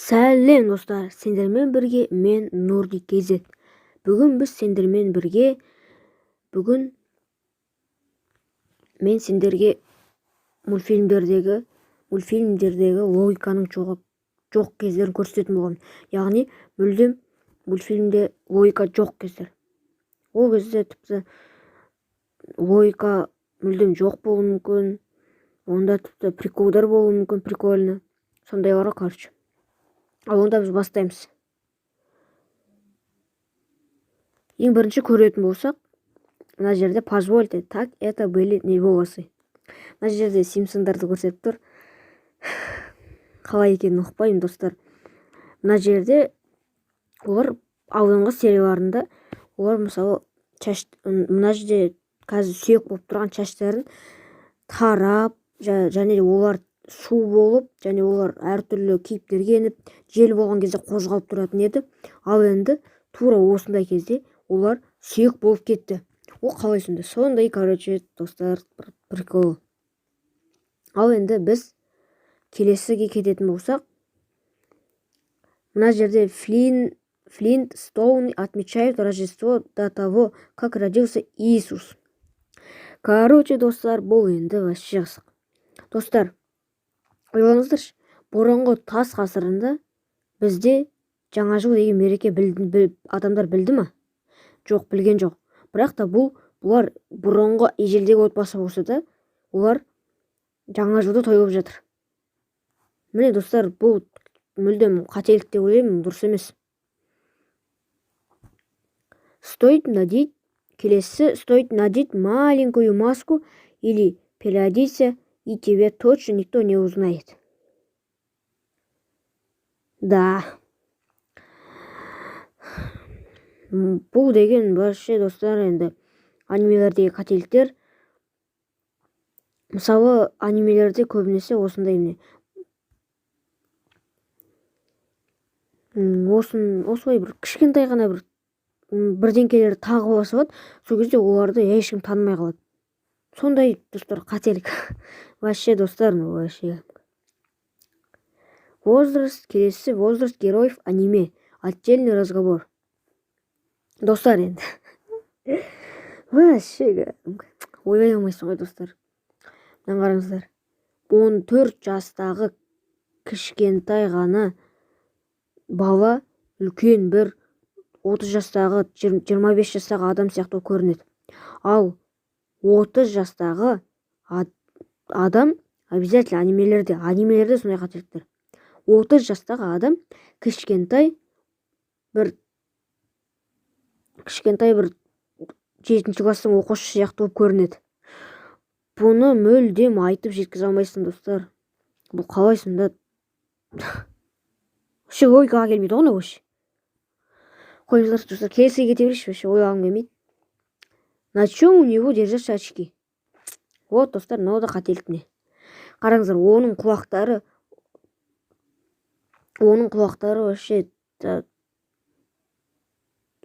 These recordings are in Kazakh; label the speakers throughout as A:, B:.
A: Сәлем достар, сендермен бірге мен Нұрди Кезет. Бүгін біз сендермен бірге мен сендерге мультфильмдердегі логиканың жоқ кездерін көрсететін болған. Яғни мүлдем мультфильмде логика жоқ кездер. Ол кезде тіпті логика мүлдем жоқ болуы мүмкін. Онда тіпті приколдар болуы мүмкін, прикольно. Сондайларға короче. Ал онда біз бастаймыз. Ең бірінші көретін болсақ, мына жерде позвольте, так это были не волосы. Мына жерде Симпсондарды көрсетіп тұр. Қалай екенін ұқпаймын достар. Мына жерде олар алдыңғы серияларында олар мысалы мына жерде қазір сүйек болып тұрған шаштарын тарап, және олар су болып, және олар әртүрлі кейіптерге еніп, жел болған кезде қозғалып тұратын еді. Ал енді тура осындай кезде олар сүйек болып кетті. Ол қалай сонда? Сондай, короче, достар, прикол. Ал енді біз келесіге кететін болсақ, мына жерде Флинт Стоун отмечают Рождество до того, как родился Иисус. Короче, достар, бұл енді вообще қызық. Достар, ойлаңыздаршы, бұрынғы тас ғасырында бізде жаңа жыл деген мереке адамдар білді ма? Жоқ, білген жоқ. Бірақ та бұлар бұрынғы ежелдегі отбасы болса да, олар жаңа жылды тойлап жатыр. Міне достар, бұл мүлдем қателік деп ойлаймын, дұрыс емес. Стоит надеть маленькую маску или переодеться, и тебя точно никто не узнает. Да. Бұл деген вообще достар, енді анимелердегі қателіктер. Мысалы, анимелерде көбінесе осындай осылай бір кішкентай ғана бірдеңкелерді тағып алса, сол кезде оларды ешкім танымай қалады. Сондай достар қателік. Вообще достар, вообще. Келесі возраст героев аниме. Отдельный разговор. Достар енді. Вообще ойлай алмайсың ғой достар. Мына қараңыздар. 14 жастағы кішкентай ғана бала үлкен бір 30 жастағы, 25 жастағы адам сияқты көрінеді. Ал 30 жастағы адам обязательно анимелерде сондай қателіктер. 30 жастағы адам кішкентай бір 7-ші класстың оқушысы сияқты болып көрінеді. Бұны мүлдем айтып жеткізе алмайсың достар. Бұл қалай сонда? Вообще логикаға келмейді ғой, вообще. Қойыңыздар достар, келесіге кете берейікші, вообще ойлағым келмейді. На чем у него держатся очки? Вот достар, мынау да қателік не. Қараңыздар, оның құлақтары вообще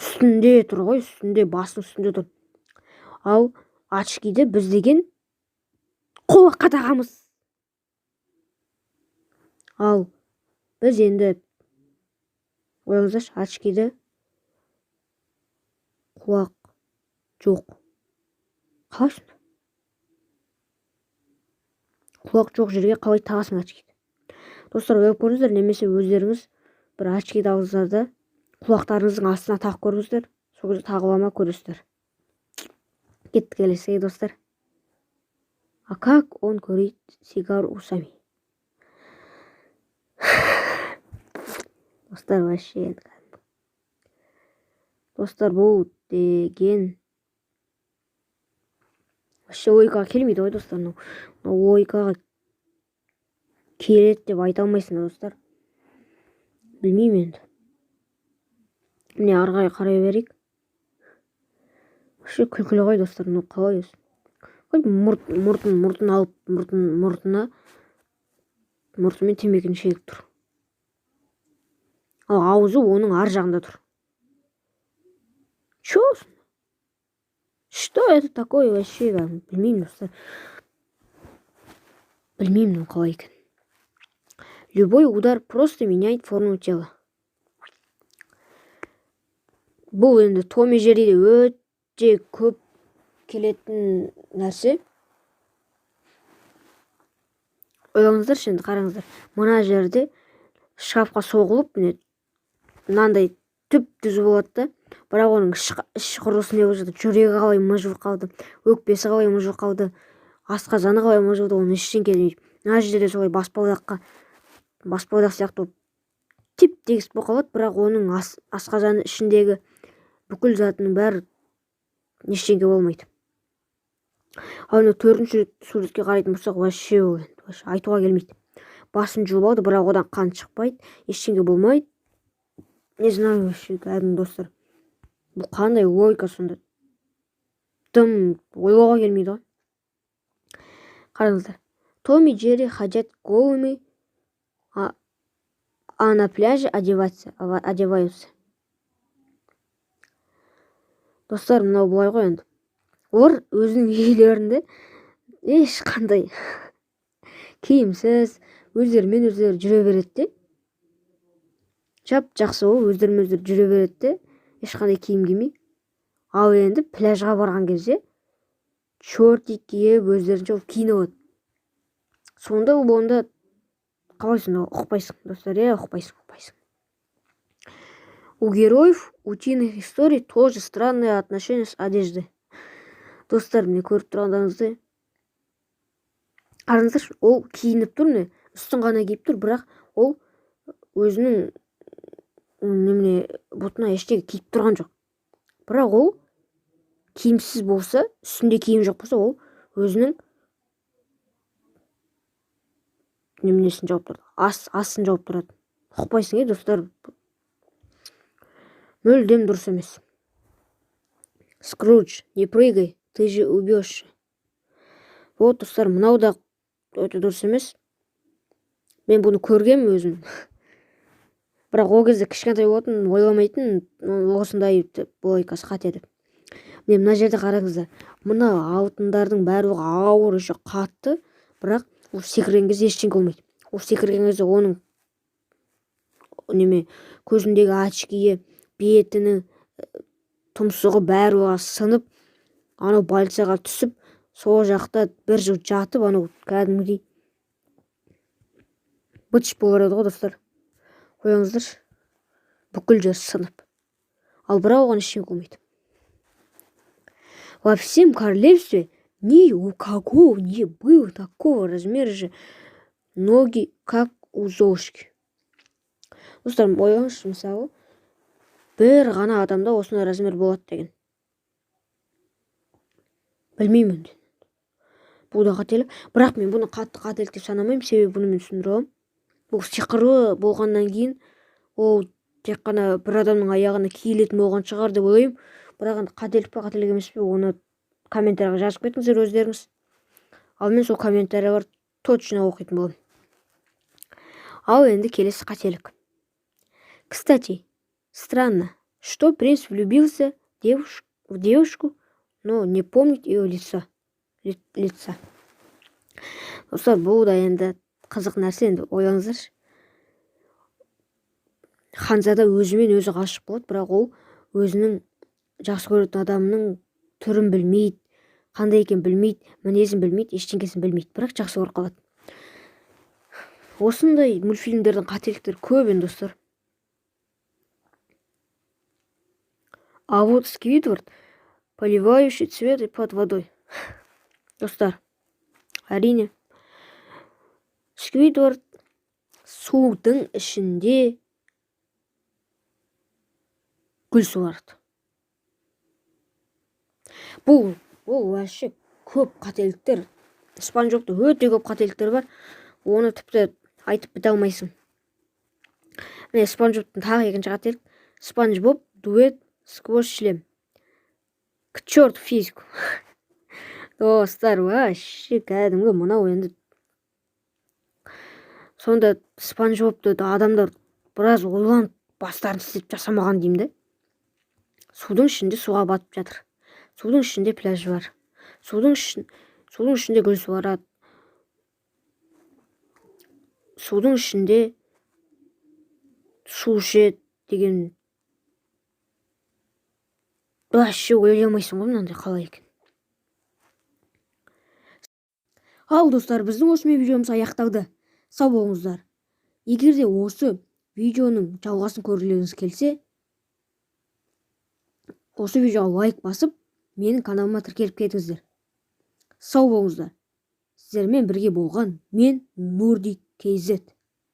A: үстінде тұр ғой, басының үстінде тұр. Ал очкиді біз деген құлаққа тағамыз. Ал біз енді ойлаңыздаршы, очкиді құлақ жоқ. Қалай сонда? Құлақ жоқ жерге қалай тағасың очкиді? Достар, ойлап көріңіздер, немесе өздеріңіз бір очкиді алыңыздар да құлақтарыңыздың астына тағып көріңіздер. Сол кезде тағылама көресіздер. Кеттік келесіге достар. А как он курит сигару усами? Достар, вообще. Достар, бұл деген вообще логикаға келмейді ғой достар. Логикаға келеді деп айта алмайсың достар. Білмеймін енді. Міне арғай қарай берейік. Вообще күлкілі ғой достар, қалай өз. Мұртын алып, мұртымен темекін шегіп тұр. Ал аузы оның ар жағында тұр. Что это такое вообще? Білмеймін достар. Білмеймін қалай екен. Любой удар просто меняет форму тела. Бұл енді Том и Джерриде өте көп келетін нәрсе. Ойлаңыздаршы, енді қараңыздар. Мына жерде шкафқа соғылып, мынандай түп-түзу болады да, бірақ оның іш құрылысы не болып жатыр, жүрегі қалай мыжып қалды, өкпесі қалай мыжып қалды, асқазаны қалай мыжылды, оның ештеңе демейді. Мына жерде солай баспалдақ сияқты теп-тегіс болып қалады, бірақ оның асқазаны ішіндегі бүкіл затының бәрі ештеңе болмайды. Ал төртінші суретке қарайтын болсақ, вообще айтуға келмейді. Басын жұлып алды, бірақ одан қан шықпайды, ештеңе болмайды. Не знаю, вообще, кәдімгі достар. Бұл қандай логика сонда? Тым ойлауға келмейді ғой. Қараңыздар. Том и Джерри ходят голыми, а на пляже одеваются. Достар, мынау былай ғой енді. Олар өзінің үйлерінде ешқандай киімсіз өздерімен өздері жүре береді де. Жақсы ол өздерімен өздері жүре береді де, ешқандай киім кимей. Ал енді пляжға барған кезде шортик киіп өздерінше ол киініп алады. Сонда ол онда қалай сонда ұқпайсың, достар, ұқпайсың. У героев утиных историй тоже странное отношение с одеждой. Достар, міне көріп тұрғандарыңыздай. Қараңыздаршы, ол киініп тұр, үстін ғана киіп тұр, бірақ ол өзінің бұтына ештеңе киіп тұрған жоқ. Бірақ ол киімсіз болса, үстінде киім жоқ болса, ол өзінің неменесін жауып тұрады, асын жауып тұрады. Ұқпайсың, достар, мүлдем дұрыс емес. Скрудж, не прыгай, ты же убьешься. Вот, достар, мынау да өте дұрыс емес. Мен бұны көргем өзім. Бірақ ол кезде кішкентай болатын, ойламайтын, осындай логикасы қате деп. Мына жерде қараңыздар. Мына алтындардың барлығы ауыр, еще қатты, бірақ ол секірген кезде ештеңе болмайды. Ол секірген кезде оның көзіндегі очкиі, бетінің тұмсығы барлығы сынып, анау больницаға түсіп, сол жақта бір жыл жатып, анау кәдімгідей быт-шыт болар еді ғой, достар. Қойыңыздаршы, бүкіл жер сынып. Ал бірақ оған ештеңе болмайды. Во всем королевстве ни у кого не было такого размера же ноги, как у Золушки. Достар, ойлаңызшы, мысалы, бір ғана адамда осындай размер болады деген. Білмеймін. Бұл да қателік. Бірақ мен бұны қатты қателік деп санамаймын, себебі бұны мен түсіндіре аламын. Бұл сиқырлы болғаннан кейін, ол тек қана бір адамның аяғына киілетін болған шығар деп ойлаймын. Бірақ қателік пе, қателік емес пе, оны комментарияға жазып кетіңіздер өздеріңіз. Ал мен сол комментариялар точно оқитын боламын. Ал енді келесі қателік. Кстати, странно, что принц влюбился в девушку, но не помнит ее лица. Достар, бұл да енді қызық нәрсе, енді ойлаңыздаршы. Ханзада өзімен өзі ғашық болады, бірақ ол өзінің жақсы көретін адамының түрін білмейді, қандай екен білмейді, мінезін білмейді, ештеңесін білмейді, бірақ жақсы көріп қалады. Осындай мультфильмдердің қателіктері көп енді, достар. А вот Сквидвард, поливающий цветы под водой. Достар, әрине, Сквидвард судың ішінде гүл суарады. Бұл вообще көп қателіктер. Спанч Бобта өте көп қателіктер бар. Оны тіпті айтып біте алмайсың. Міне Спанч Бобтың тағы екінші қателік. Спанч Боб дуэт сквозь шлем. К черту физику. Достар, вообще кәдімгі мынау енді. Сонда Спанч Бобты адамдар біраз ойланып бастарын істеп жасамаған деймін де. Судың ішінде суға батып жатыр. Судың ішінде пляж бар. Судың ішінде гүл суарады. судың ішінде су ішеді деген вообще ойламайсың ғой мынандай қалай екен. Ал достар, біздің осымен видеомыз аяқталды. Сау болыңыздар. Егер де осы видеоның жалғасын көргілеріңіз келсе, осы видеоға лайк басып, менің каналыма тіркеліп кетіңіздер. Сау болыңыздар. Сіздермен бірге болған мен Нурди KZ.